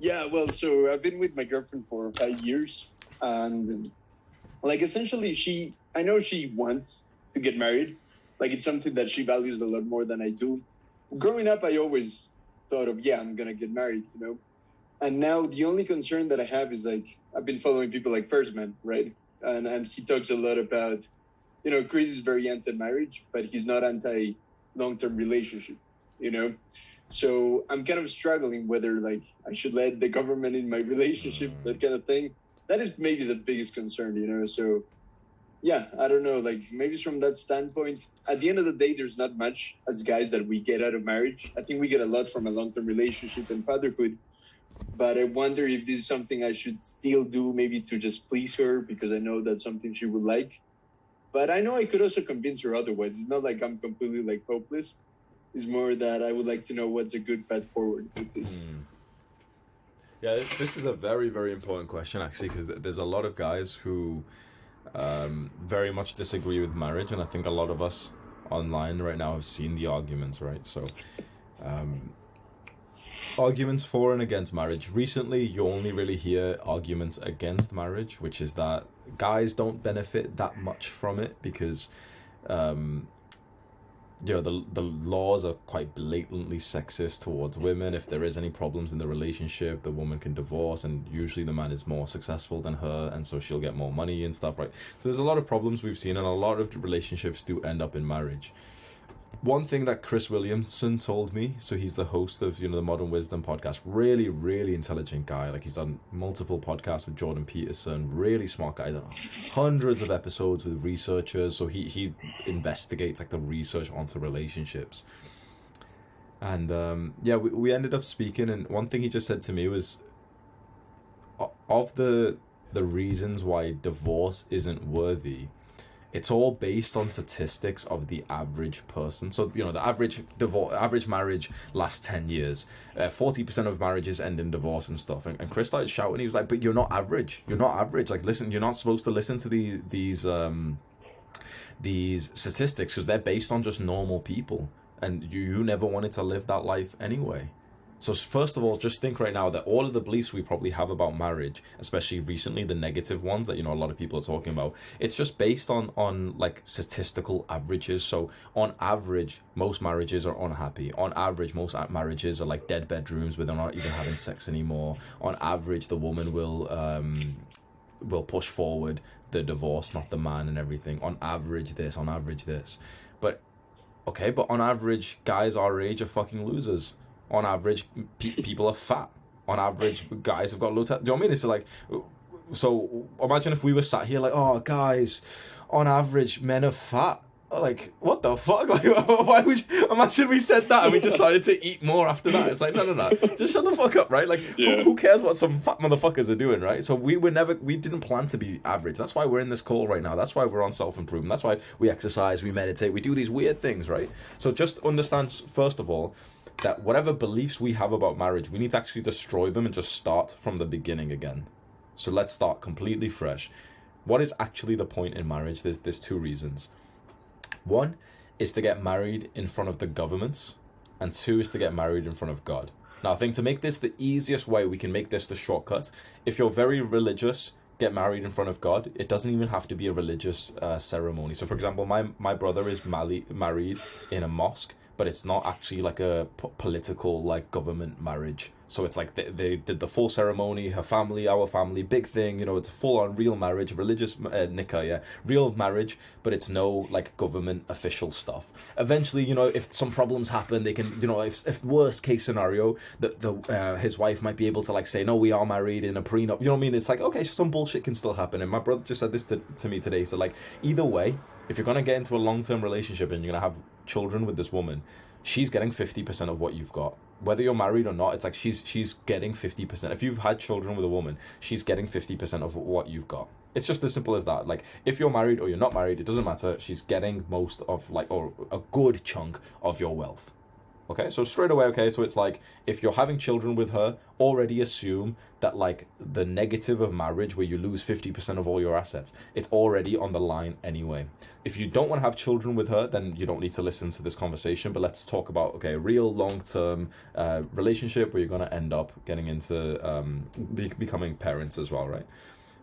Yeah, well, so I've been with my girlfriend for 5 years, and like essentially, I know she wants to get married. Like it's something that she values a lot more than I do. Growing up, I always thought of, yeah, I'm gonna get married, you know. And now the only concern that I have is like I've been following people like First Man, right? And he talks a lot about, Chris is very anti-marriage, but he's not anti long-term relationship, you know. So I'm kind of struggling whether like I should let the government in my relationship, that kind of thing. That is maybe the biggest concern, you know. So yeah, I don't know. Like maybe from that standpoint, at the end of the day, there's not much as guys that we get out of marriage. I think we get a lot from a long-term relationship and fatherhood. But I wonder if this is something I should still do, maybe to just please her, because I know that's something she would like. But I know I could also convince her otherwise. It's not like I'm completely like hopeless. It's more that I would like to know what's a good path forward with this. Yeah, this is a very, very important question, actually, because there's a lot of guys who very much disagree with marriage, and I think a lot of us online right now have seen the arguments, right? So, arguments for and against marriage. Recently, you only really hear arguments against marriage, which is that guys don't benefit that much from it because the laws are quite blatantly sexist towards women. If there is any problems in the relationship, the woman can divorce, and usually the man is more successful than her, and so she'll get more money and stuff, right? So there's a lot of problems we've seen, and a lot of relationships do end up in marriage. One thing that Chris Williamson told me, so he's the host of, the Modern Wisdom podcast, really, really intelligent guy. Like he's done multiple podcasts with Jordan Peterson, really smart guy, done hundreds of episodes with researchers. So he investigates like the research onto relationships. And we ended up speaking, and one thing he just said to me was, of the reasons why divorce isn't worthy, it's all based on statistics of the average person. So, the average marriage lasts 10 years. 40% of marriages end in divorce and stuff. And Chris started shouting. He was like, but you're not average. You're not average. Like, listen, you're not supposed to listen to these statistics because they're based on just normal people. And you never wanted to live that life anyway. So first of all, just think right now that all of the beliefs we probably have about marriage, especially recently, the negative ones that, a lot of people are talking about, it's just based on like statistical averages. So on average, most marriages are unhappy. On average, most marriages are like dead bedrooms where they're not even having sex anymore. On average, the woman will push forward the divorce, not the man, and everything. On average this, on average this. But on average, guys our age are fucking losers. On average, people are fat. On average, guys have got low. Do you know what I mean? It's like, so imagine if we were sat here like, oh, guys, on average, men are fat. Like, what the fuck? Like, why would you imagine we said that and we just started to eat more after that? It's like, no, just shut the fuck up, right? Like, who cares what some fat motherfuckers are doing, right? So we didn't plan to be average. That's why we're in this call right now. That's why we're on self-improvement. That's why we exercise, we meditate, we do these weird things, right? So just understand, first of all, that whatever beliefs we have about marriage, we need to actually destroy them and just start from the beginning again. So let's start completely fresh. What is actually the point in marriage? There's two reasons. One is to get married in front of the government, and two is to get married in front of God. Now, I think to make this the easiest way, we can make this the shortcut. If you're very religious, get married in front of God. It doesn't even have to be a religious ceremony. So, for example, my brother is married in a mosque, but it's not actually like a political, like, government marriage. So it's like they did the full ceremony, her family, our family, big thing, it's a full-on real marriage, religious nikah, yeah, real marriage, but it's no, like, government official stuff. Eventually, if some problems happen, they can, if worst case scenario, his wife might be able to, like, say, no, we are married in a prenup, you know what I mean? It's like, okay, some bullshit can still happen. And my brother just said this to me today. So, like, either way, if you're going to get into a long-term relationship and you're going to have children with this woman, she's getting 50% of what you've got. Whether you're married or not, it's like she's getting 50%. If you've had children with a woman, she's getting 50% of what you've got. It's just as simple as that. Like, if you're married or you're not married, it doesn't matter. She's getting most of, like, or a good chunk of your wealth. Okay, so straight away, okay, so it's like if you're having children with her, already assume that like the negative of marriage where you lose 50% of all your assets, it's already on the line anyway. If you don't want to have children with her, then you don't need to listen to this conversation, but let's talk about, okay, a real long-term relationship where you're going to end up getting into becoming parents as well, right?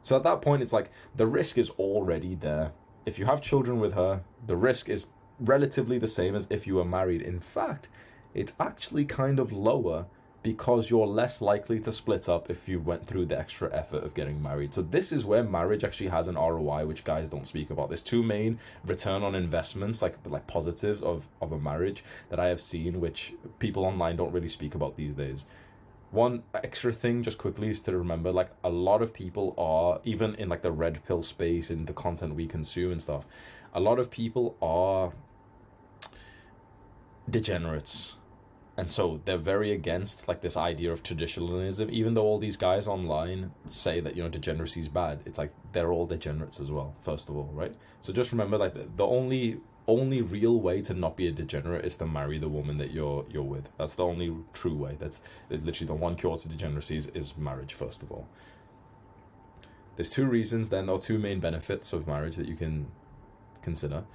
So at that point, it's like the risk is already there. If you have children with her, the risk is relatively the same as if you were married. In fact, it's actually kind of lower because you're less likely to split up if you went through the extra effort of getting married. So this is where marriage actually has an ROI, which guys don't speak about. There's two main return on investments, like positives of a marriage that I have seen, which people online don't really speak about these days. One extra thing just quickly is to remember, like, a lot of people are, even in like the red pill space, in the content we consume and stuff, a lot of people are degenerates, and so they're very against like this idea of traditionalism. Even though all these guys online say that, you know, degeneracy is bad, it's like they're all degenerates as well, first of all, right? So just remember, like, the only real way to not be a degenerate is to marry the woman that you're with. That's the only true way. That's literally the one cure to degeneracy is marriage, first of all. There's two reasons then, or two main benefits of marriage that you can consider.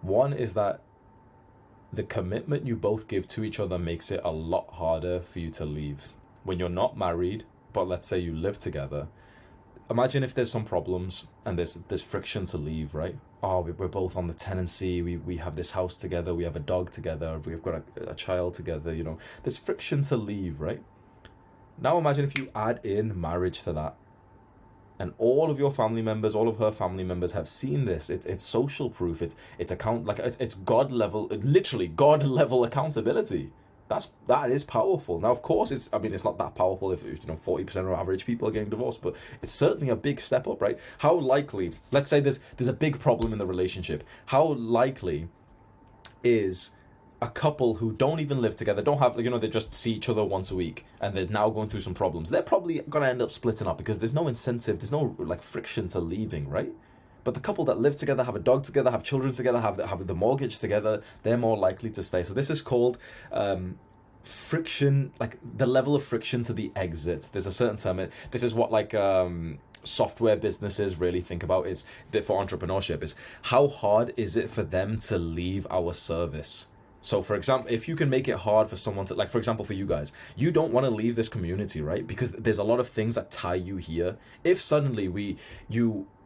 One is that the commitment you both give to each other makes it a lot harder for you to leave. When you're not married, but let's say you live together, imagine if there's some problems and there's friction to leave, right? Oh, we're both on the tenancy, we have this house together, we have a dog together, we've got a child together, you know. There's friction to leave, right? Now imagine if you add in marriage to that. And all of your family members, all of her family members have seen this. It's social proof. It's account, like it's God level, literally God level accountability. That is powerful. Now, of course, it's not that powerful if you know 40% of average people are getting divorced, but it's certainly a big step up, right? How likely? Let's say there's a big problem in the relationship. How likely is a couple who don't even live together, don't have, you know, they just see each other once a week and they're now going through some problems, they're probably going to end up splitting up because there's no incentive, there's no like friction to leaving, right? But the couple that live together, have a dog together, have children together, have the mortgage together, they're more likely to stay. So this is called friction, like the level of friction to the exit. There's a certain term. This is what like software businesses really think about. Is that for entrepreneurship is how hard is it for them to leave our service? So, for example, if you can make it hard for someone to, like, for example, for you guys, you don't want to leave this community, right? Because there's a lot of things that tie you here. If suddenly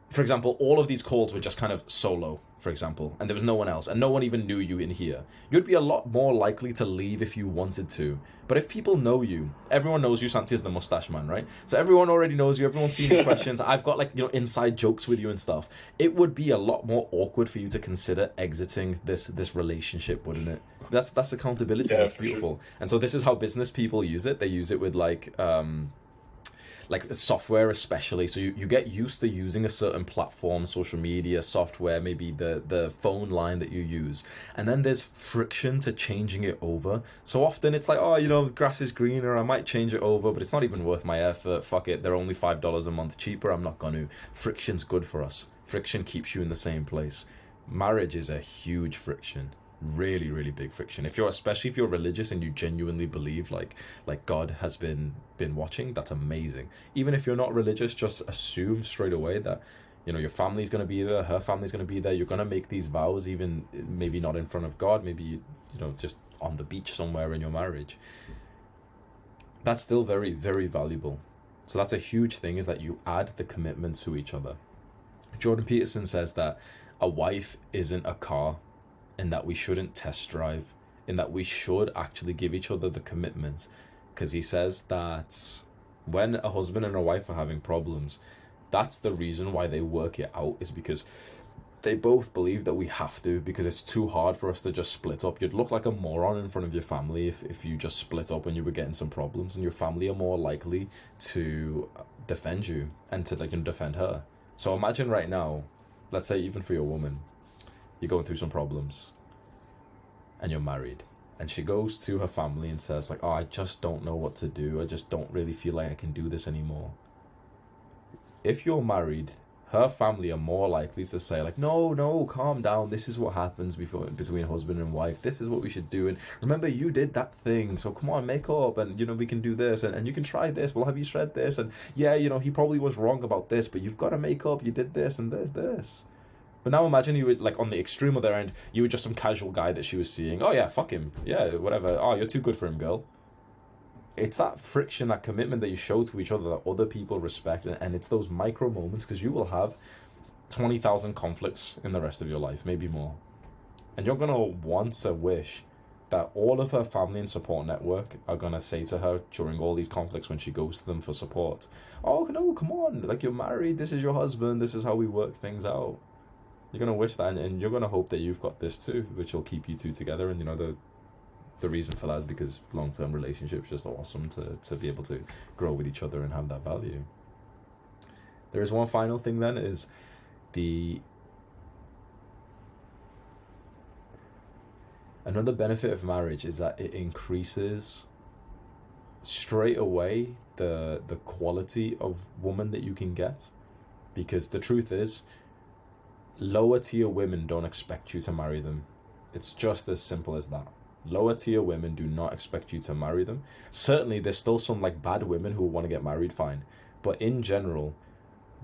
for example, all of these calls were just kind of solo, for example, and there was no one else, and no one even knew you in here, you'd be a lot more likely to leave if you wanted to. But if people know you, everyone knows you, Santi is the mustache man, right? So everyone already knows you, everyone's seen the questions, I've got like, you know, inside jokes with you and stuff. It would be a lot more awkward for you to consider exiting this relationship, wouldn't it? That's accountability, Yeah, that's for sure. beautiful. And so this is how business people use it. They use it with like software especially. So you get used to using a certain platform, social media, software, maybe the phone line that you use, and then there's friction to changing it over. So often it's like, oh, you know, grass is greener, I might change it over, but it's not even worth my effort. Fuck it, they're only $5 a month cheaper, I'm not gonna. Friction's good for us. Friction keeps you in the same place. Marriage is a huge friction, really, really big friction. Especially if you're religious and you genuinely believe like God has been watching, that's amazing. Even if you're not religious, just assume straight away that, you know, your family's going to be there, her family's going to be there, you're going to make these vows, even maybe not in front of God, maybe you know, just on the beach somewhere in your marriage. That's still very, very valuable. So that's a huge thing, is that you add the commitment to each other. Jordan Peterson says that a wife isn't a car, and that we shouldn't test drive, in that we should actually give each other the commitment. Because he says that when a husband and a wife are having problems, that's the reason why they work it out, is because they both believe that we have to, because it's too hard for us to just split up. You'd look like a moron in front of your family if you just split up when you were getting some problems, and your family are more likely to defend you and to defend her. So imagine right now, let's say even for your woman, you're going through some problems and you're married, and she goes to her family and says like, oh, I just don't know what to do, I just don't really feel like I can do this anymore. If you're married her family are more likely to say like, no, calm down, this is what happens between husband and wife, this is what we should do, and remember you did that thing, so come on, make up, and we can do this, and you can try this, we'll have you shred this, and yeah, he probably was wrong about this, but you've got to make up, you did this and this. But now imagine you were like on the extreme other end, you were just some casual guy that she was seeing. Oh yeah, fuck him. Yeah, whatever. Oh, you're too good for him, girl. It's that friction, that commitment that you show to each other that other people respect, and it's those micro moments, because you will have 20,000 conflicts in the rest of your life, maybe more. And you're going to want to wish that all of her family and support network are going to say to her during all these conflicts when she goes to them for support, oh no, come on, like, you're married, this is your husband, this is how we work things out. You're going to wish that, and you're going to hope that you've got this too, which will keep you two together. And the reason for that is because long-term relationships just awesome to be able to grow with each other and have that value. There is one final thing then, is another benefit of marriage is that it increases straight away the quality of woman that you can get. Because the truth is, lower tier women don't expect you to marry them. It's just as simple as that. Lower tier women do not expect you to marry them. Certainly there's still some like bad women who want to get married, fine, but in general,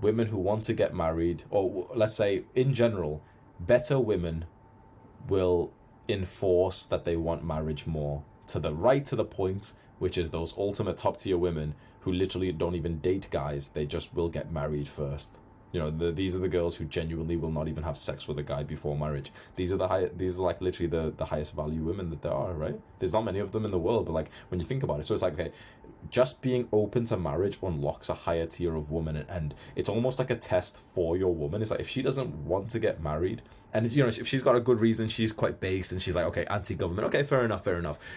women who want to get married, or let's say in general, better women will enforce that they want marriage more, to the point, which is those ultimate top tier women who literally don't even date guys, they just will get married first. These are the girls who genuinely will not even have sex with a guy before marriage. These are like literally the highest value women that there are, right? There's not many of them in the world, but like when you think about it, so it's like, okay, just being open to marriage unlocks a higher tier of woman, and it's almost like a test for your woman. It's like, if she doesn't want to get married, and if she's got a good reason, she's quite based, and she's like, okay, anti-government, okay, fair enough.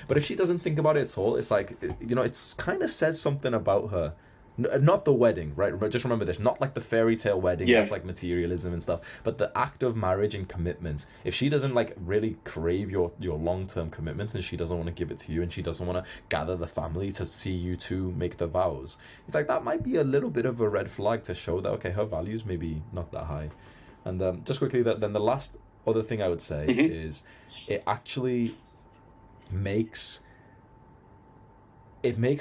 But if she doesn't think about it at all, it's like, it's kind of says something about her. Not the wedding, right? But just remember this, not like the fairy tale wedding, that's like materialism and stuff, but the act of marriage and commitment. If she doesn't like really crave your long-term commitment, and she doesn't want to give it to you, and she doesn't want to gather the family to see you two make the vows, it's like, that might be a little bit of a red flag to show that, okay, her values maybe not that high. And just quickly, then the last other thing I would say is it actually makes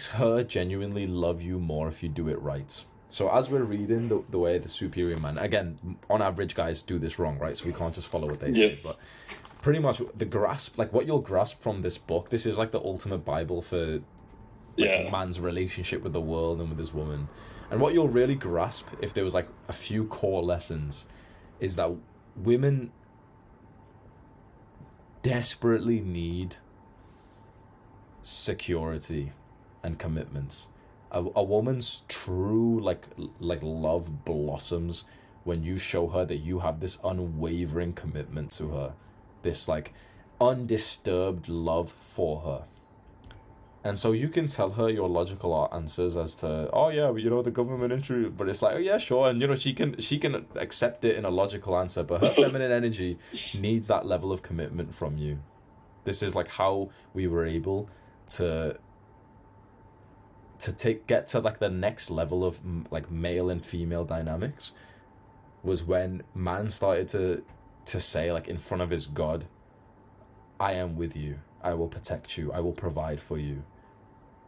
her genuinely love you more if you do it right. So as we're reading the way the superior man, again, on average, guys do this wrong, right? So we can't just follow what they say, but pretty much the grasp, like what you'll grasp from this book, this is like the ultimate Bible for man's relationship with the world and with his woman. And what you'll really grasp, if there was like a few core lessons, is that women desperately need security and commitment. A woman's true like love blossoms when you show her that you have this unwavering commitment to her, this like undisturbed love for her. And so you can tell her your logical answers as to, oh yeah, the government issue, but it's like, oh yeah, sure, and she can accept it in a logical answer, but her feminine energy needs that level of commitment from you. This is like how we were able to get to like the next level of like male and female dynamics, was when man started to say, like, in front of his God, I am with you, I will protect you, I will provide for you.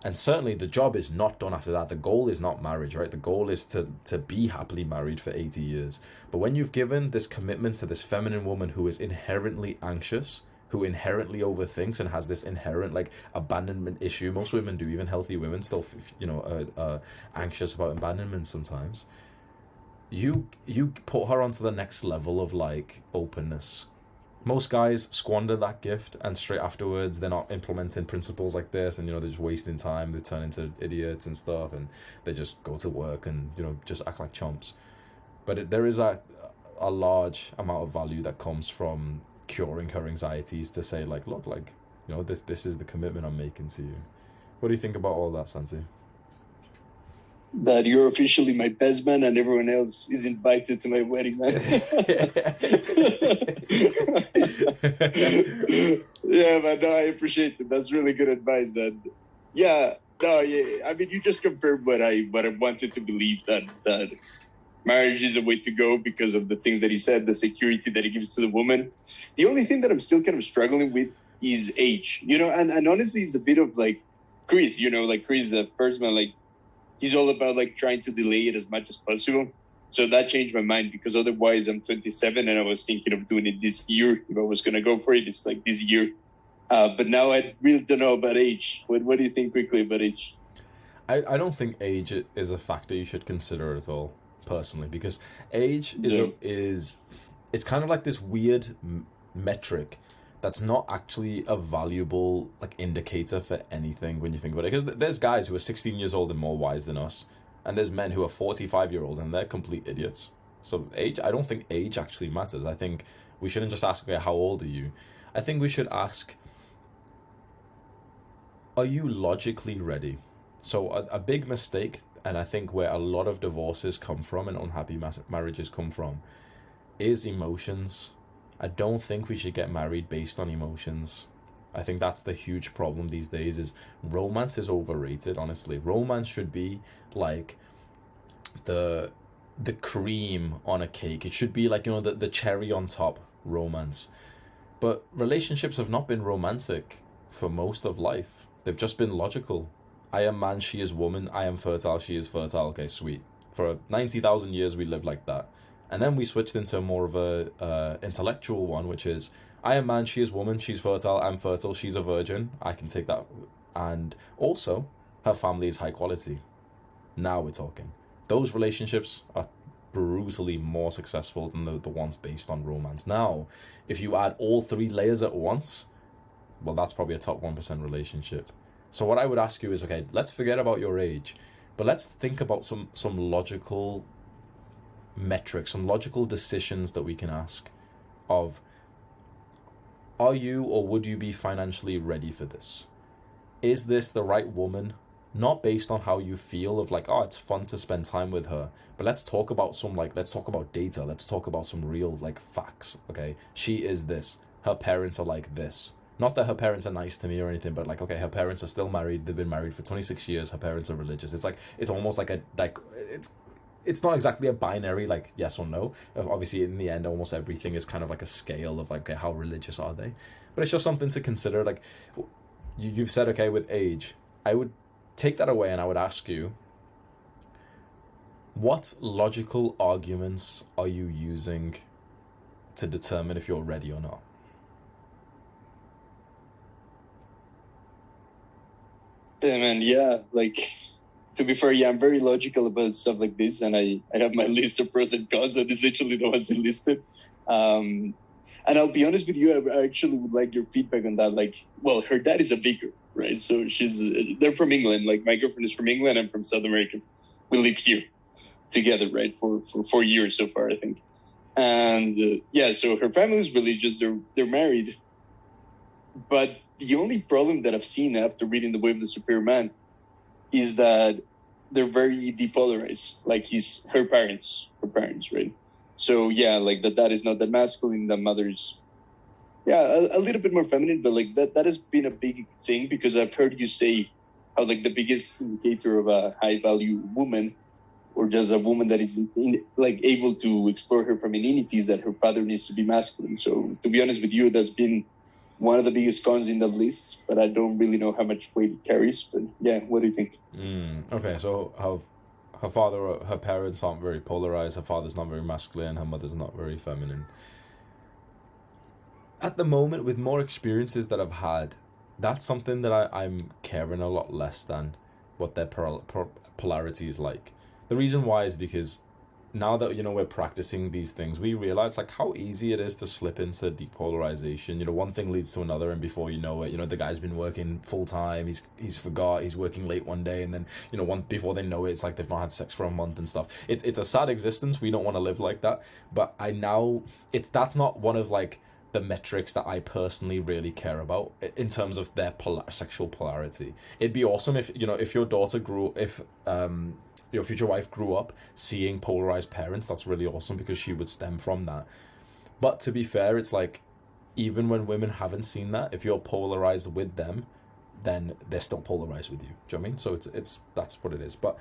And certainly the job is not done after that. The goal is not marriage, right? The goal is to be happily married for 80 years. But when you've given this commitment to this feminine woman who is inherently anxious, who inherently overthinks and has this inherent like abandonment issue, most women do, even healthy women still anxious about abandonment sometimes, you put her onto the next level of like openness. Most guys squander that gift, and straight afterwards they're not implementing principles like this, and they're just wasting time, they turn into idiots and stuff, and they just go to work and just act like chumps. But there is a large amount of value that comes from curing her anxieties, to say like, look, like, this is the commitment I'm making to you. What do you think about all that, Santi? That you're officially my best man and everyone else is invited to my wedding, man. Yeah, but no, I appreciate it. That's really good advice. And I mean, you just confirmed what I wanted to believe, that marriage is a way to go because of the things that he said, the security that he gives to the woman. The only thing that I'm still kind of struggling with is age, and honestly, it's a bit of like Chris, like Chris is a person, like he's all about like trying to delay it as much as possible. So that changed my mind because otherwise I'm 27 and I was thinking of doing it this year. If I was going to go for it, it's like this year. But now I really don't know about age. What do you think quickly about age? I don't think age is a factor you should consider at all, personally, because age Yeah. is it's kind of like this weird metric that's not actually a valuable like indicator for anything when you think about it. Because there's guys who are 16 years old and more wise than us, and there's men who are 45-year-old and they're complete idiots. So age, I don't think age actually matters. I think we shouldn't just ask, okay, how old are you? I think we should ask, are you logically ready? So a big mistake, and I think where a lot of divorces come from and unhappy marriages come from, is emotions. I don't think we should get married based on emotions. I think that's the huge problem these days is romance is overrated, honestly. Romance should be like the cream on a cake. It should be like, the cherry on top romance. But relationships have not been romantic for most of life. They've just been logical. I am man, she is woman. I am fertile, she is fertile. Okay, sweet. For 90,000 years, we lived like that. And then we switched into more of a intellectual one, which is, I am man, she is woman, she's fertile, I'm fertile, she's a virgin. I can take that. And also, her family is high quality. Now we're talking. Those relationships are brutally more successful than the ones based on romance. Now, if you add all three layers at once, well, that's probably a top 1% relationship. So what I would ask you is, okay, let's forget about your age, but let's think about some logical metrics, some logical decisions that we can ask of, are you or would you be financially ready for this? Is this the right woman? Not based on how you feel of like, oh, it's fun to spend time with her, but let's talk about let's talk about data. Let's talk about some real like facts. Okay, she is this. Her parents are like this. Not that her parents are nice to me or anything, but like, okay, her parents are still married. They've been married for 26 years. Her parents are religious. It's like, it's almost like it's not exactly a binary, like yes or no. Obviously, in the end, almost everything is kind of like a scale of like, okay, how religious are they? But it's just something to consider. Like, you've said, okay, with age, I would take that away and I would ask you, what logical arguments are you using to determine if you're ready or not? Yeah, man, yeah, like to be fair, yeah, I'm very logical about stuff like this, and I have my list of pros and cons, and it's literally the ones enlisted. And I'll be honest with you, I actually would like your feedback on that. Like, well, her dad is a vicar, right? So they're from England. Like, my girlfriend is from England. I'm from South America. We live here together, right, for 4 years so far, I think. And yeah, so her family is religious. They're married, but the only problem that I've seen after reading The Way of the Superior Man is that they're very depolarized. Like her parents, right? So yeah, like the dad is not that masculine, the mother's a little bit more feminine, but like that has been a big thing because I've heard you say how like the biggest indicator of a high value woman or just a woman that is like able to explore her femininity is that her father needs to be masculine. So to be honest with you, that's been one of the biggest cons in the list, but I don't really know how much weight it carries. But yeah, what do you think? Okay, so her parents aren't very polarized. Her father's not very masculine. Her mother's not very feminine. At the moment, with more experiences that I've had, that's something that I'm caring a lot less than what their polarity is like. The reason why is because now that we're practicing these things, we realize like how easy it is to slip into depolarization. One thing leads to another, and before you know it, the guy's been working full time. He's forgot he's working late one day, and then before they know it, it's like they've not had sex for a month and stuff. It's a sad existence. We don't want to live like that. But that's not one of like the metrics that I personally really care about in terms of their sexual polarity. It'd be awesome if your daughter your future wife grew up seeing polarized parents. That's really awesome because she would stem from that. But to be fair, it's like even when women haven't seen that, if you're polarized with them, then they're still polarized with you. Do you know what I mean? So it's that's what it is. But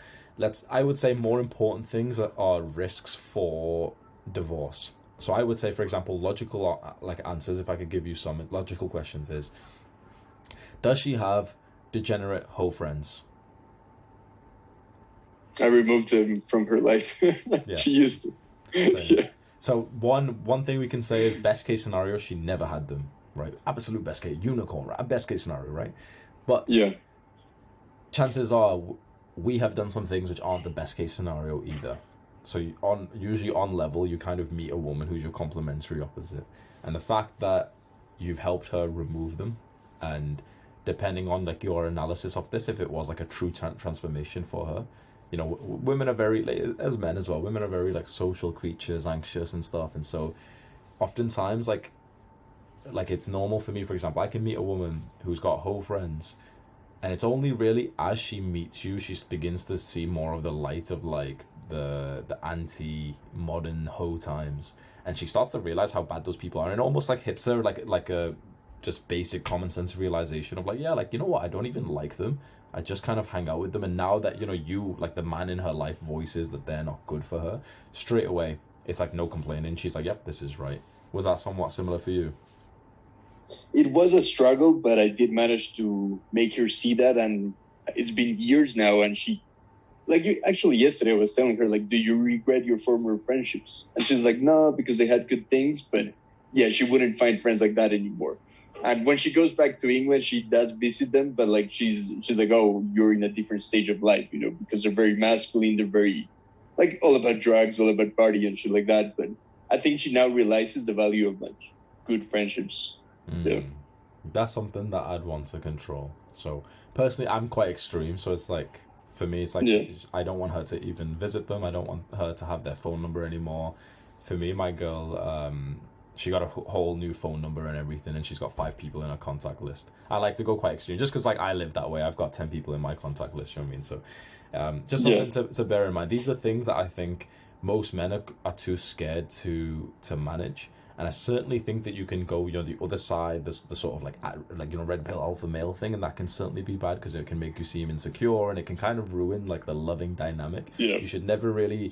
I would say more important things are risks for divorce. So I would say, for example, logical like answers. If I could give you some logical questions, is does she have degenerate hoe friends? I removed them from her life. Yeah. She used to. Same. Yeah. So one thing we can say is best case scenario, she never had them, right? Absolute best case, unicorn, right? Best case scenario, right? But Yeah. chances are we have done some things which aren't the best case scenario either. So usually on level, you kind of meet a woman who's your complementary opposite, and the fact that you've helped her remove them, and depending on like your analysis of this, if it was like a true transformation for her, you know, women are very, like, as men as well, women are very like social creatures, anxious and stuff, and so oftentimes like it's normal for me, for example, I can meet a woman who's got hoe friends, and it's only really as she meets you she begins to see more of the light of like the anti-modern hoe times, and she starts to realize how bad those people are, and it almost like hits her like a just basic common sense realization of like, yeah, like, you know what, I don't even like them, I just kind of hang out with them. And now that, you know, you like the man in her life voices that they're not good for her, straight away it's like no complaining, she's like, yep, this is right. Was that somewhat similar for you? It was a struggle, but I did manage to make her see that, and it's been years now, and she, like, actually yesterday I was telling her, like, do you regret your former friendships? And she's like, no, because they had good things, but yeah, she wouldn't find friends like that anymore. And when she goes back to England, she does visit them, but like she's like, oh, you're in a different stage of life, you know, because they're very masculine, they're very like all about drugs, all about party and shit like that. But I think she now realizes the value of like good friendships. Yeah. That's something that I'd want to control. So personally, I'm quite extreme. So it's like, for me, it's like, Yeah. I don't want her to even visit them. I don't want her to have their phone number anymore. For me, my girl, she got a whole new phone number and everything, and she's got 5 people in her contact list. I like to go quite extreme, just because like I live that way. I've got 10 people in my contact list. You know what I mean? So, just something to bear in mind. These are things that I think most men are too scared to manage. And I certainly think that you can go, you know, the other side, the sort of like you know, red pill alpha male thing, and that can certainly be bad because it can make you seem insecure, and it can kind of ruin like the loving dynamic. Yeah. You should never really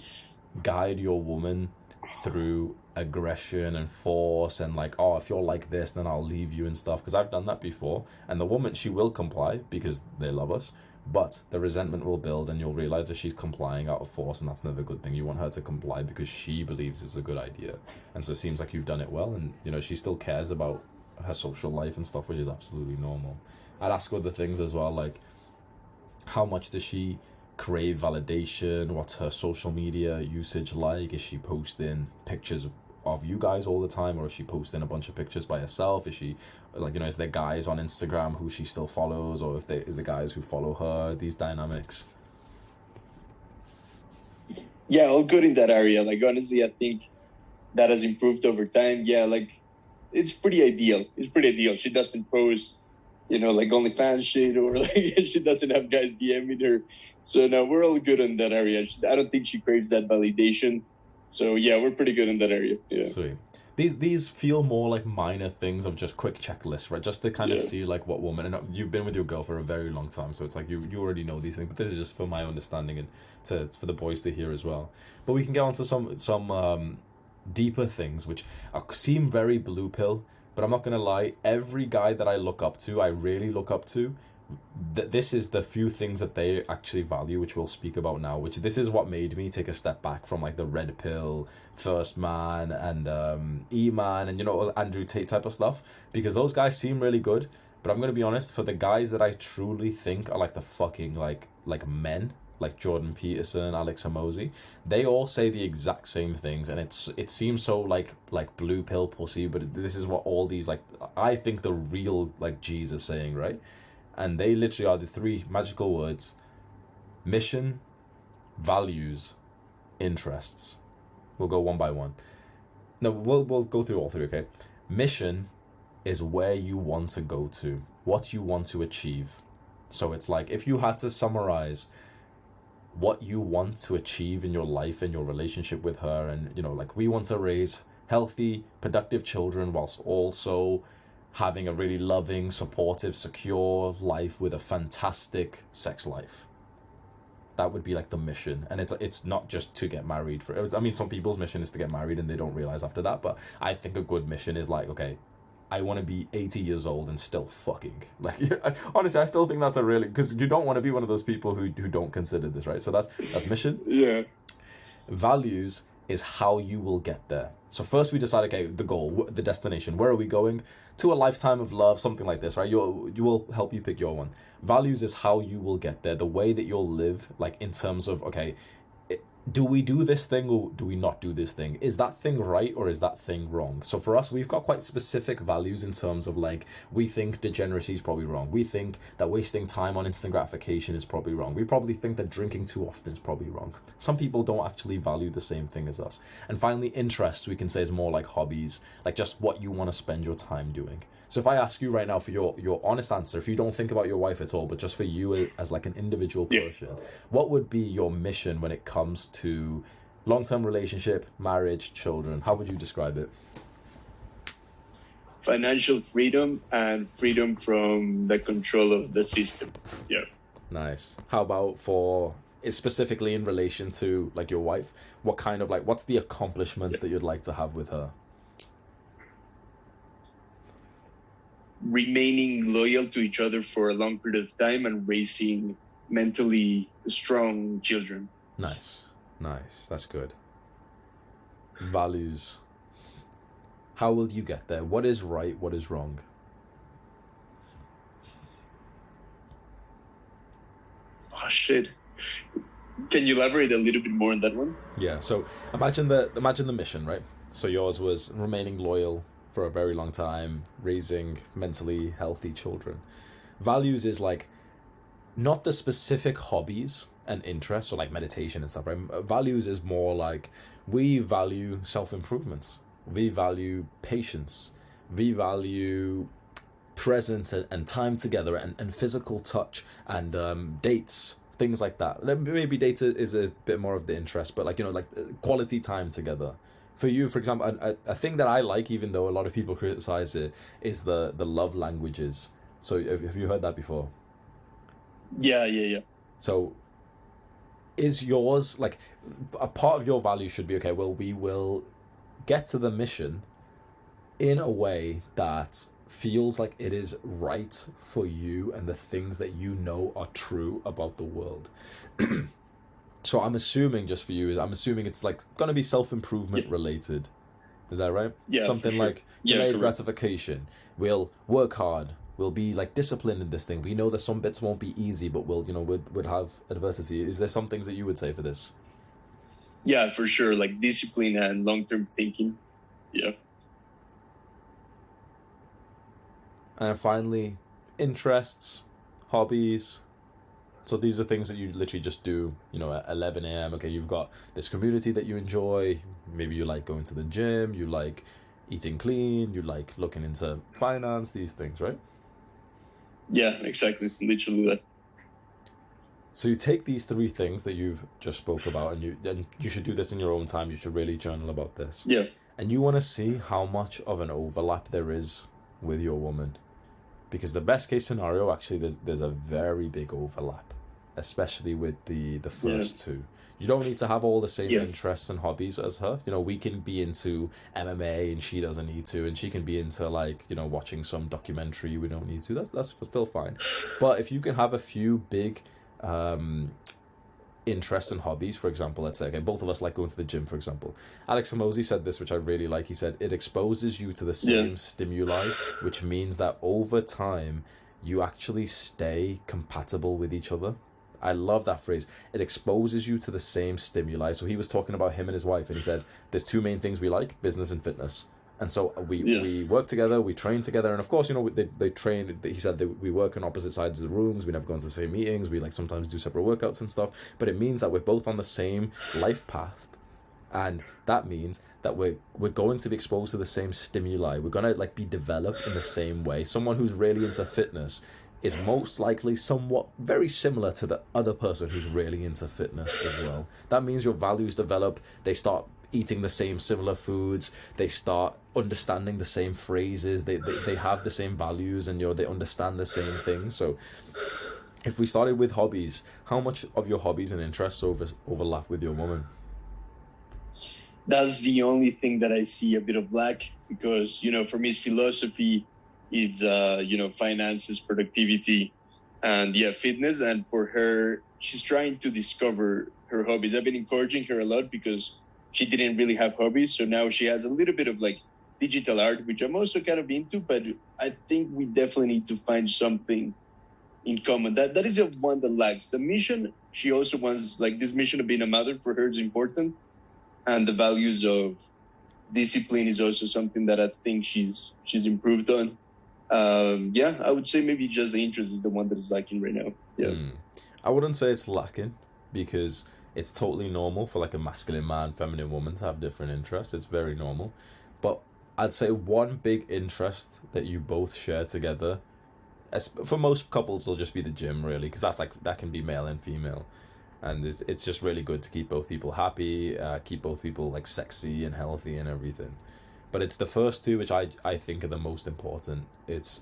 guide your woman through aggression and force and like, oh, if you're like this, then I'll leave you and stuff. Because I've done that before, and the woman, she will comply because they love us, but the resentment will build, and you'll realize that she's complying out of force, and that's never a good thing. You want her to comply because she believes it's a good idea, and so it seems like you've done it well, and you know, she still cares about her social life and stuff, which is absolutely normal. I'd ask other things as well, like how much does she crave validation? What's her social media usage like? Is she posting pictures of you guys all the time, or is she posting a bunch of pictures by herself? Is she like, you know, is there guys on Instagram who she still follows, or if there is the guys who follow her? These dynamics. Yeah, all good in that area. Like, honestly, I think that has improved over time. Yeah, like it's pretty ideal. It's pretty ideal. She doesn't post, you know, like OnlyFans shit, or like she doesn't have guys DMing her. So no, we're all good in that area. I don't think she craves that validation. So yeah, we're pretty good in that area. Yeah. Sweet. These feel more like minor things of just quick checklists, right? Just to kind of see like what woman, and you've been with your girl for a very long time, so it's like you already know these things. But this is just for my understanding and for the boys to hear as well. But we can get on to some deeper things which seem very blue pill. But I'm not gonna lie, every guy that I look up to, I really look up to, this is the few things that they actually value, which we'll speak about now, which this is what made me take a step back from like the red pill first man and E-man and, you know, Andrew Tate type of stuff, because those guys seem really good, but I'm gonna be honest, for the guys that I truly think are like the fucking like men, like Jordan Peterson, Alex Hormozy, they all say the exact same things, and it seems so like blue pill pussy, but this is what all these, like, I think the real like G's are saying, right? And they literally are the 3 magical words: mission, values, interests. We'll go one by one. No, we'll go through all 3, okay? Mission is where you want to go to, what you want to achieve. So it's like, if you had to summarize what you want to achieve in your life and your relationship with her, and, you know, like, we want to raise healthy, productive children whilst also having a really loving, supportive, secure life with a fantastic sex life. That would be like the mission, and it's not just to get married. I mean, some people's mission is to get married and they don't realize after that. But I think a good mission is like, okay, I want to be 80 years old and still fucking. Like, honestly, I still think that's a really, because you don't want to be one of those people who don't consider this, right? So that's mission. Yeah. Values is how you will get there. So first we decide, okay, the goal, the destination, where are we going? To a lifetime of love, something like this, right? You will help you pick your one. Values is how you will get there, the way that you'll live, like in terms of, okay, do we do this thing or do we not do this thing? Is that thing right or is that thing wrong? So for us, we've got quite specific values in terms of like, we think degeneracy is probably wrong. We think that wasting time on instant gratification is probably wrong. We probably think that drinking too often is probably wrong. Some people don't actually value the same thing as us. And finally, interests, we can say, is more like hobbies, like just what you want to spend your time doing. So if I ask you right now for your honest answer, if you don't think about your wife at all, but just for you as like an individual person, what would be your mission when it comes to long-term relationship, marriage, children? How would you describe it? Financial freedom and freedom from the control of the system. Yeah. Nice. How about for it specifically in relation to like your wife? What kind of like, what's the accomplishments that you'd like to have with her? Remaining loyal to each other for a long period of time and raising mentally strong children. Nice. That's good. Values. How will you get there? What is right? What is wrong? Oh shit. Can you elaborate a little bit more on that one? Yeah. So imagine the mission, right? So yours was remaining loyal for a very long time, raising mentally healthy children. Values is like not the specific hobbies and interests or like meditation and stuff, right? Values is more like we value self-improvements. We value patience. We value presence and time together and physical touch and dates, things like that. Maybe dates is a bit more of the interest, but like, you know, like quality time together. For you, for example, a thing that I like, even though a lot of people criticize it, is the love languages. So have you heard that before? Yeah. So is yours, like, a part of your value should be, okay, well, we will get to the mission in a way that feels like it is right for you and the things that you know are true about the world. So I'm assuming, just for you, I'm assuming it's like going to be self-improvement related. Is that right? Yeah, something for sure. like delayed gratification. We'll work hard. We'll be like disciplined in this thing. We know that some bits won't be easy, but we'll have adversity. Is there some things that you would say for this? Yeah, for sure. Like discipline and long-term thinking. Yeah. And finally, interests, hobbies. So these are things that you literally just do, you know, at 11 a.m. Okay, you've got this community that you enjoy. Maybe you like going to the gym, you like eating clean, you like looking into finance, these things, right? Yeah, exactly. Literally that. So you take these three things that you've just spoke about, and you should do this in your own time. You should really journal about this. Yeah. And you want to see how much of an overlap there is with your woman. Because the best case scenario, actually, there's a very big overlap, especially with the first two. You don't need to have all the same interests and hobbies as her. You know, we can be into MMA and she doesn't need to, and she can be into like, you know, watching some documentary. We don't need to. That's still fine. But if you can have a few big interests and hobbies, for example, let's say, okay, both of us like going to the gym, for example. Alex Hormozy said this, which I really like. He said, it exposes you to the same stimuli, which means that over time, you actually stay compatible with each other. I love that phrase. It exposes you to the same stimuli. So he was talking about him and his wife, and he said, there's two main things we like, business and fitness. And so we work together, we train together, and of course, you know, they train. He said that we work on opposite sides of the rooms. We never go into the same meetings. We like sometimes do separate workouts and stuff. But it means that we're both on the same life path, and that means that we're going to be exposed to the same stimuli. We're gonna like be developed in the same way. Someone who's really into fitness is most likely somewhat very similar to the other person who's really into fitness as well. That means your values develop. They start eating the same similar foods. They start understanding the same phrases. They have the same values, and they understand the same things. So if we started with hobbies, how much of your hobbies and interests overlap with your woman? That's the only thing that I see a bit of lack, because for me it's philosophy, it's finances, productivity, and fitness. And for her, she's trying to discover her hobbies. I've been encouraging her a lot because she didn't really have hobbies, so now she has a little bit of like digital art, which I'm also kind of into. But I think we definitely need to find something in common. That is the one that lacks. The mission, she also wants, like, this mission of being a mother for her is important, and the values of discipline is also something that I think she's improved on. I would say maybe just the interest is the one that is lacking right now. I wouldn't say it's lacking, because it's totally normal for like a masculine man, feminine woman to have different interests. It's very normal. But I'd say one big interest that you both share together, as for most couples, it'll just be the gym, really, because that can be male and female. And it's just really good to keep both people happy, keep both people like sexy and healthy and everything. But it's the first two which I think are the most important. It's,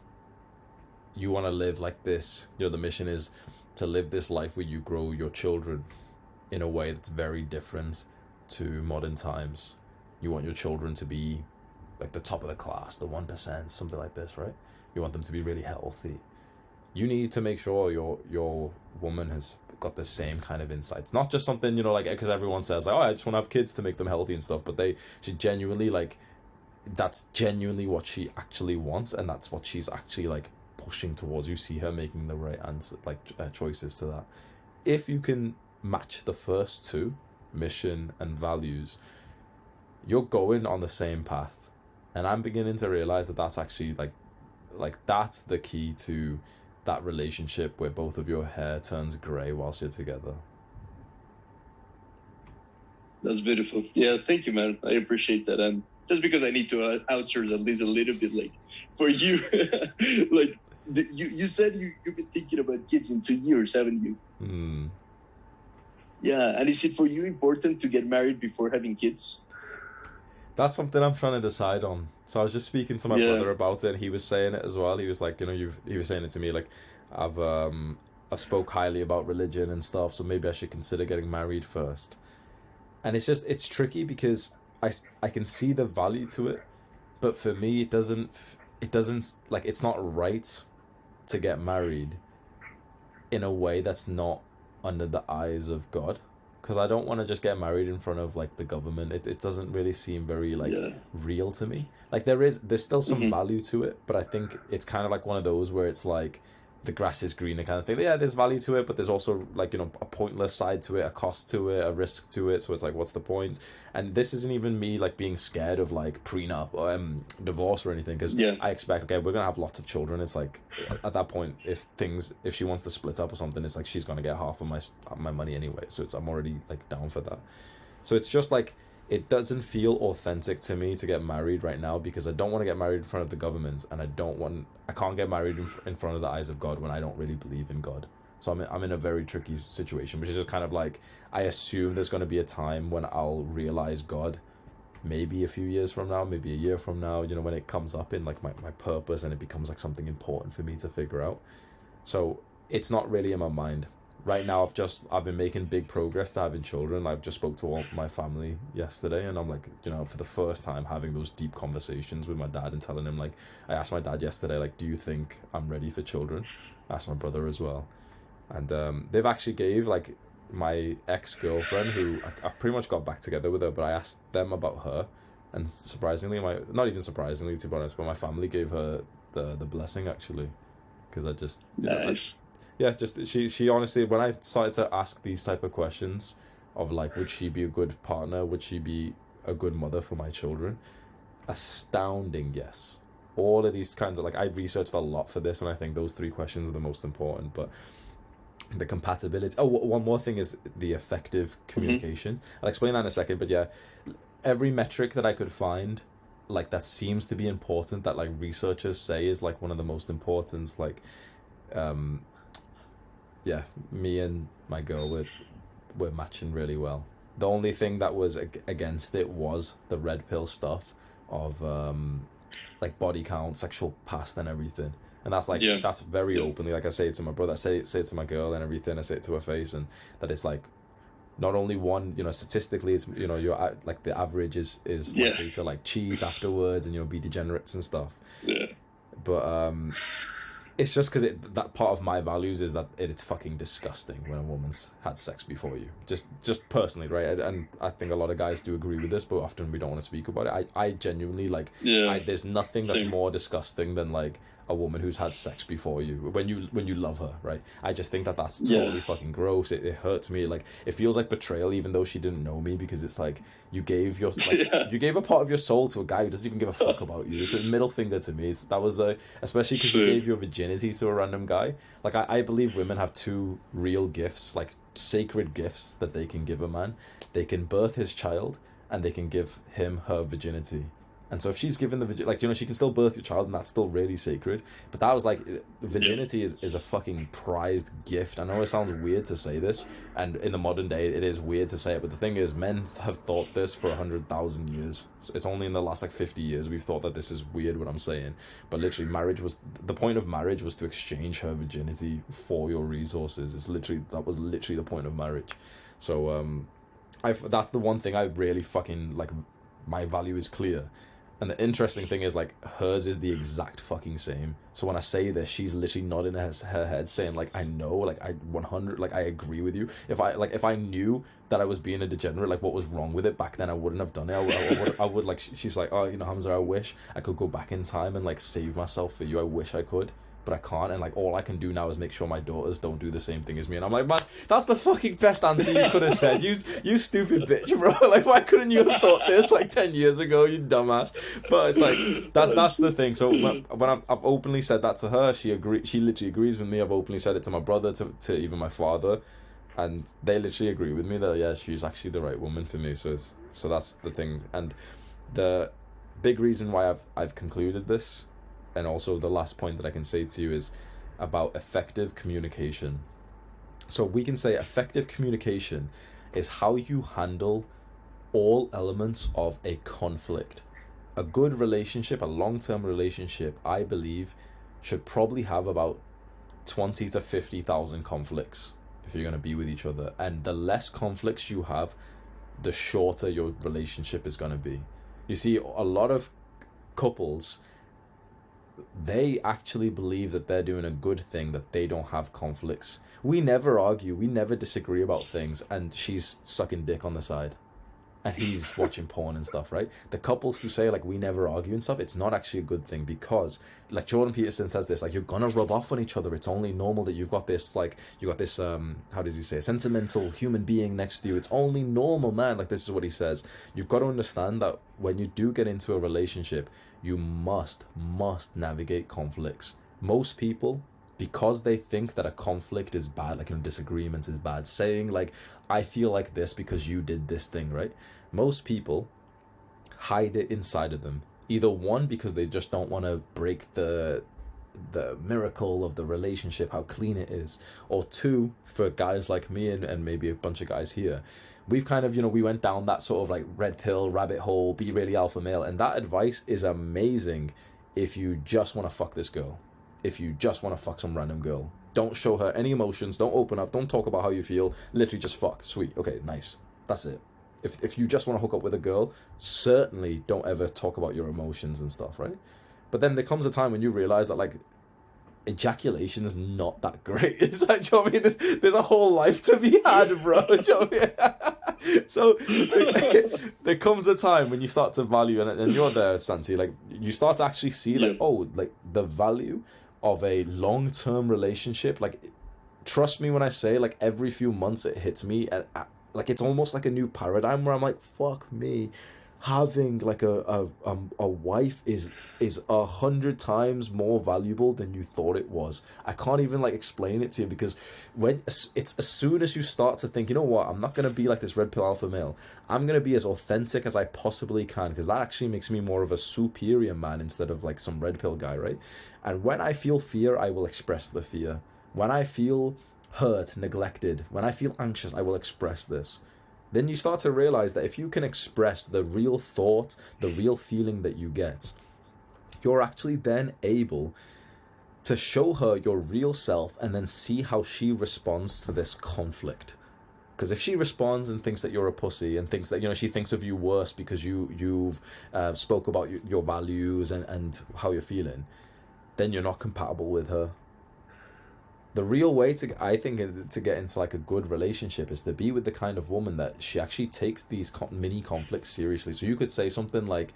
you want to live like this. The mission is to live this life where you grow your children in a way that's very different to modern times. You want your children to be like the top of the class, the 1%, something like this, right? You want them to be really healthy. You need to make sure your woman has got the same kind of insights, not just something like, because everyone says like, oh, I just want to have kids to make them healthy and stuff, but she genuinely, like, that's genuinely what she actually wants, and that's what she's actually like pushing towards. You see her making the right answer, like choices to that. If you can match the first two, mission and values, you're going on the same path. And I'm beginning to realize that that's actually like that's the key to that relationship where both of your hair turns gray whilst you're together. That's beautiful. Yeah, thank you, man. I appreciate that. And just because I need to outsource at least a little bit, like, for you, like, you said you've been thinking about kids in 2 years, haven't you? Yeah, and is it for you important to get married before having kids? That's something I'm trying to decide on. So I was just speaking to my brother about it, and he was saying it as well. He was like, he was saying it to me, like, I've spoke highly about religion and stuff, so maybe I should consider getting married first. And it's tricky because I can see the value to it, but for me it doesn't like, it's not right to get married in a way that's not under the eyes of God, because I don't want to just get married in front of like the government. It doesn't really seem very like real to me. Like, there's still some value to it, but I think it's kind of like one of those where it's like the grass is greener kind of thing. Yeah, there's value to it, but there's also like, a pointless side to it, a cost to it, a risk to it. So it's like, what's the point? And this isn't even me like being scared of like prenup or divorce or anything, because I expect, okay, we're gonna have lots of children. It's like, at that point, if she wants to split up or something, it's like she's gonna get half of my money anyway. So I'm already like down for that. So it's just like, it doesn't feel authentic to me to get married right now, because I don't want to get married in front of the government, and I can't get married in front of the eyes of God when I don't really believe in God. So I'm in a very tricky situation, which is just kind of like, I assume there's going to be a time when I'll realize God, maybe a few years from now, maybe a year from now, when it comes up in like my purpose, and it becomes like something important for me to figure out. So it's not really in my mind. Right now, I've been making big progress to having children. I've just spoke to all my family yesterday, and I'm like, for the first time having those deep conversations with my dad and telling him, like, I asked my dad yesterday, like, do you think I'm ready for children? I asked my brother as well. And they've actually gave, like, my ex-girlfriend, who I've pretty much got back together with her, but I asked them about her, and surprisingly, not even surprisingly, to be honest, but my family gave her the blessing, actually, because I just... Nice. Just she honestly, when I started to ask these type of questions of like, would she be a good partner, would she be a good mother for my children, astounding yes. All of these kinds of, like, I've researched a lot for this, and I think those 3 questions are the most important. But the compatibility, one more thing is the effective communication. I'll explain that in a second, but yeah, every metric that I could find, like, that seems to be important, that like researchers say is like one of the most important, like, me and my girl, we're matching really well. The only thing that was against it was the red pill stuff of like body count, sexual past, and everything. And that's like that's very openly. Like I say it to my brother, I say it to my girl, and everything. I say it to her face, and that it's like not only one. You know, statistically, it's you're like the average is likely to like cheat afterwards and be degenerates and stuff. Yeah. But it's just because that part of my values is that it's fucking disgusting when a woman's had sex before you. Just personally, right? And I think a lot of guys do agree with this, but often we don't want to speak about it. I genuinely like. Yeah. There's nothing that's more disgusting than like a woman who's had sex before you when you love her, right? I just think that's totally fucking gross. It hurts me. Like it feels like betrayal, even though she didn't know me, because it's like you gave your you gave a part of your soul to a guy who doesn't even give a fuck about you. It's a middle finger to me. That was especially because you gave your virginity to a random guy. Like I believe women have two real gifts, like sacred gifts that they can give a man. They can birth his child, and they can give him her virginity. And so if she's given the she can still birth your child, and that's still really sacred. But that was like, virginity is a fucking prized gift. I know it sounds weird to say this, and in the modern day it is weird to say it, but the thing is, men have thought this for 100,000 years. It's only in the last like 50 years we've thought that this is weird what I'm saying. But literally, the point of marriage was to exchange her virginity for your resources. That was literally the point of marriage. So that's the one thing I really fucking like. My value is clear. And the interesting thing is, like, hers is the exact fucking same. So when I say this, she's literally nodding her head saying, like, I know, like, I 100, like, I agree with you. If I knew that I was being a degenerate, like, what was wrong with it back then, I wouldn't have done it. I would like, she's like, oh, Hamza, I wish I could go back in time and, like, save myself for you. I wish I could. But I can't, and like all I can do now is make sure my daughters don't do the same thing as me. And I'm like, man, that's the fucking best answer you could have said. You stupid bitch, bro. Like, why couldn't you have thought this like 10 years ago, you dumbass? But it's like that's the thing. So when I've openly said that to her, she literally agrees with me. I've openly said it to my brother, to even my father, and they literally agree with me that she's actually the right woman for me. So that's the thing. And the big reason why I've concluded this, and also the last point that I can say to you, is about effective communication. So we can say effective communication is how you handle all elements of a conflict. A good relationship, a long-term relationship, I believe, should probably have about 20 to 50,000 conflicts if you're going to be with each other. And the less conflicts you have, the shorter your relationship is going to be. You see, a lot of couples, they actually believe that they're doing a good thing, that they don't have conflicts. We never argue, we never disagree about things, and she's sucking dick on the side and he's watching porn and stuff, right? The couples who say like we never argue and stuff, it's not actually a good thing, because like Jordan Peterson says this, like, you're gonna rub off on each other. It's only normal that you've got this how does he say, sentimental human being next to you. It's only normal, man. Like, this is what he says. You've got to understand that when you do get into a relationship, you must navigate conflicts. Most people, because they think that a conflict is bad, like, disagreement is bad, saying like, I feel like this because you did this thing, right? Most people hide it inside of them. Either one, because they just don't want to break the miracle of the relationship, how clean it is, or two, for guys like me and maybe a bunch of guys here, we've kind of, we went down that sort of like red pill rabbit hole, be really alpha male, and that advice is amazing if you just want to fuck this girl. If you just want to fuck some random girl, don't show her any emotions, don't open up, don't talk about how you feel, literally just fuck. Sweet, okay, nice, that's it. If you just want to hook up with a girl, certainly don't ever talk about your emotions and stuff, right? But then there comes a time when you realize that, like, ejaculation is not that great. It's like, do you know what I mean? There's a whole life to be had, bro. Do you know what I mean? So there comes a time when you start to value, and you're there, Santi, like, you start to actually see, like, oh, like, the value of a long-term relationship. Like, trust me when I say, like, every few months it hits me, and like, it's almost like a new paradigm where I'm like, fuck me, having like a wife is 100 times more valuable than you thought it was. I can't even like explain it to you, because when it's as soon as you start to think, you know what, I'm not going to be like this red pill alpha male, I'm going to be as authentic as I possibly can, because that actually makes me more of a superior man instead of like some red pill guy, right? And when I feel fear, I will express the fear. When I feel hurt, neglected, when I feel anxious, I will express this. then you start to realize that if you can express the real thought, the real feeling that you get, you're actually then able to show her your real self and then see how she responds to this conflict. Because if she responds and thinks that you're a pussy and thinks that, she thinks of you worse because you've spoke about your values and how you're feeling, then you're not compatible with her. The real way I think, to get into like a good relationship is to be with the kind of woman that she actually takes these mini conflicts seriously. So you could say something like,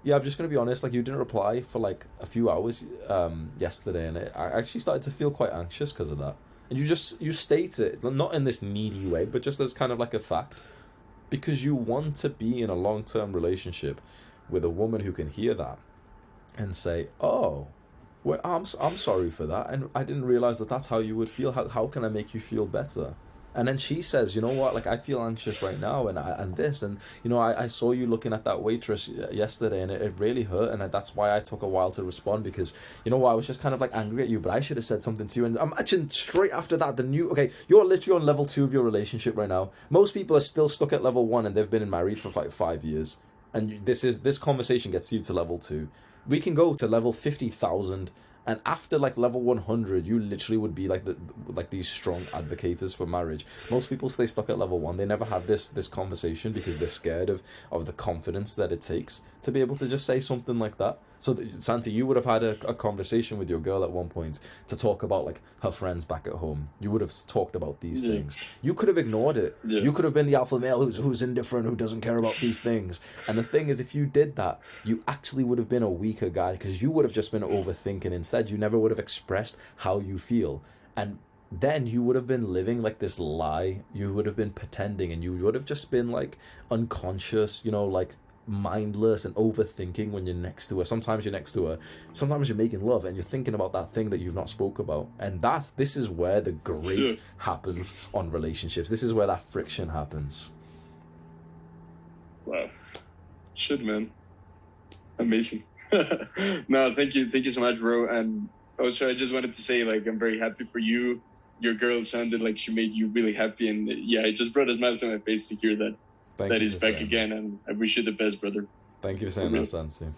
yeah, I'm just going to be honest, like you didn't reply for like a few hours yesterday, and I actually started to feel quite anxious because of that. And you state it, not in this needy way, but just as kind of like a fact. Because you want to be in a long-term relationship with a woman who can hear that and say, oh, well, I'm sorry for that, and I didn't realize that that's how you would feel. How can I make you feel better? And then she says, you know what, like I feel anxious right now, and I saw you looking at that waitress yesterday, and it really hurt, and that's why I took a while to respond, because I was just kind of like angry at you, but I should have said something to you. And imagine straight after that, you're literally on level 2 of your relationship right now. Most people are still stuck at level 1, and they've been married for like 5 years, and this conversation gets you to level 2. We can go to level 50,000, and after like level 100, you literally would be like these strong advocates for marriage. Most people stay stuck at level 1. They never have this conversation because they're scared of the confidence that it takes to be able to just say something like that. So Santi, you would have had a conversation with your girl at one point to talk about like her friends back at home. You would have talked about these things. You could have ignored it. Yeah. You could have been the alpha male who's indifferent, who doesn't care about these things. And the thing is, if you did that, you actually would have been a weaker guy, because you would have just been overthinking instead. You never would have expressed how you feel. And then you would have been living like this lie. You would have been pretending, and you would have just been like unconscious, like mindless and overthinking when you're next to her. Sometimes you're next to her, sometimes you're making love and you're thinking about that thing that you've not spoke about. And this is where the great happens on relationships. This is where that friction happens. Wow. Shit, man. Amazing. No, thank you so much, bro. And also I just wanted to say, like, I'm very happy for you. Your girl sounded like she made you really happy, and yeah, it just brought a smile to my face to hear that he's back again, and I wish you the best, brother. Thank you for saying that, Sansi.